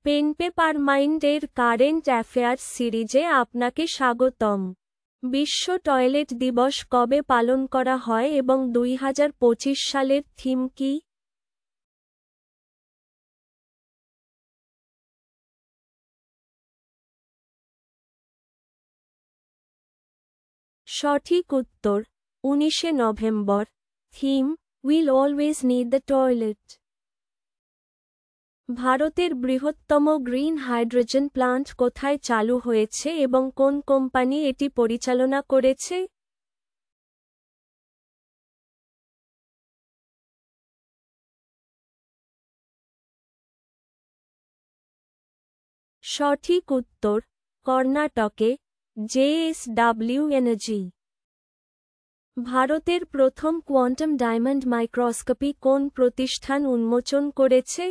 Pen paper mind এর current affairs সিরিজে আপনাকে স্বাগতম। বিশ্ব টয়লেট দিবস কবে পালন করা হয় এবং 2025 সালের থিম কি? সঠিক উত্তর 19 November. Theme will always need the toilet. ভারতের বৃহত্তম গ্রিন হাইড্রোজেন প্লান্ট কোথায় চালু হয়েছে এবং কোন কোম্পানি এটি পরিচালনা করেছে? সঠিক উত্তর কর্ণাটকে জেএসডব্লিউ এনার্জি। ভারতের প্রথম কোয়ান্টাম ডায়মন্ড মাইক্রোস্কোপি কোন প্রতিষ্ঠান উন্মোচন করেছে?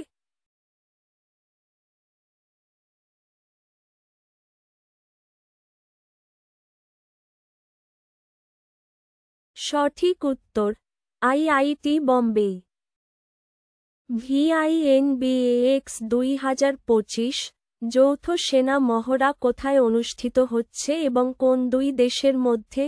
সঠিক উত্তর আইআইটি বম্বে। ভিআইএনবিএক্স 2025 যৌথ সেনা মহড়া কোথায় অনুষ্ঠিত হচ্ছে এবং কোন দুই দেশের মধ্যে?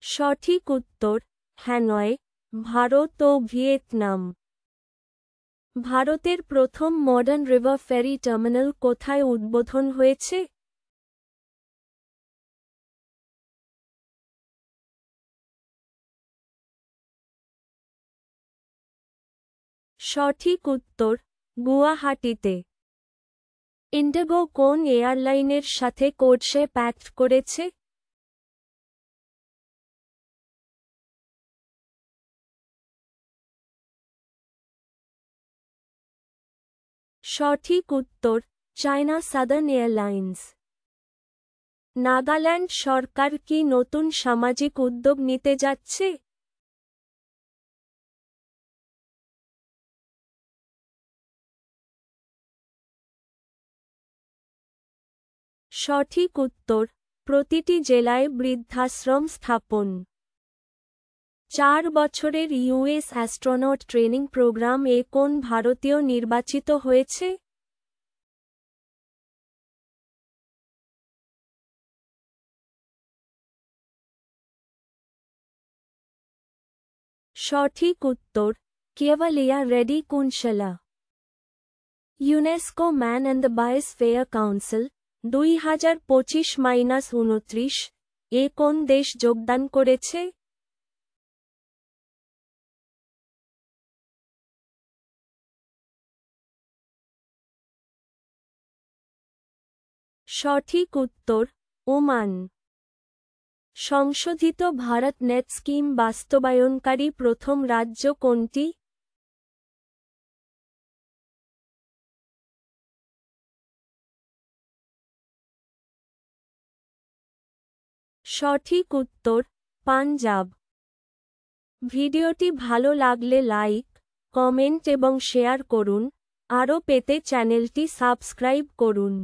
সঠিক উত্তর হ্যানয়, ভারত ও ভিয়েতনাম। ভারতের প্রথম মডার্ন রিভার ফেরি টার্মিনাল কোথায় উদ্বোধন হয়েছে? সঠিক উত্তর গুয়াহাটিতে। ইন্ডিগো কোন এয়ারলাইনের সাথে কোডশে প্যাক্ট করেছে? সঠিক উত্তর চায়না সাদার্ন এয়ারলাইন্স। নাগাল্যান্ড সরকার কি নতুন সামাজিক উদ্যোগ নিতে যাচ্ছে? সঠিক উত্তর প্রতিটি জেলায় বৃদ্ধাশ্রম স্থাপন। 4 বছরের ইউএস অ্যাস্ট্রোনট ট্রেনিং প্রোগ্রাম এ কোন ভারতীয় নির্বাচিত হয়েছে? সঠিক উত্তর কেভালিয়া রেডি কুনশালা। UNESCO man and the biosphere council 2025-29 এ কোন দেশ যোগদান করেছে? সঠিক উত্তর ওমান। সংশোধিত ভারত নেট স্কিম বাস্তবায়নকারী প্রথম রাজ্য কোনটি? সঠিক উত্তর পাঞ্জাব। ভিডিওটি ভালো লাগলে লাইক, কমেন্ট এবং শেয়ার করুন। আরও পেতে চ্যানেলটি সাবস্ক্রাইব করুন।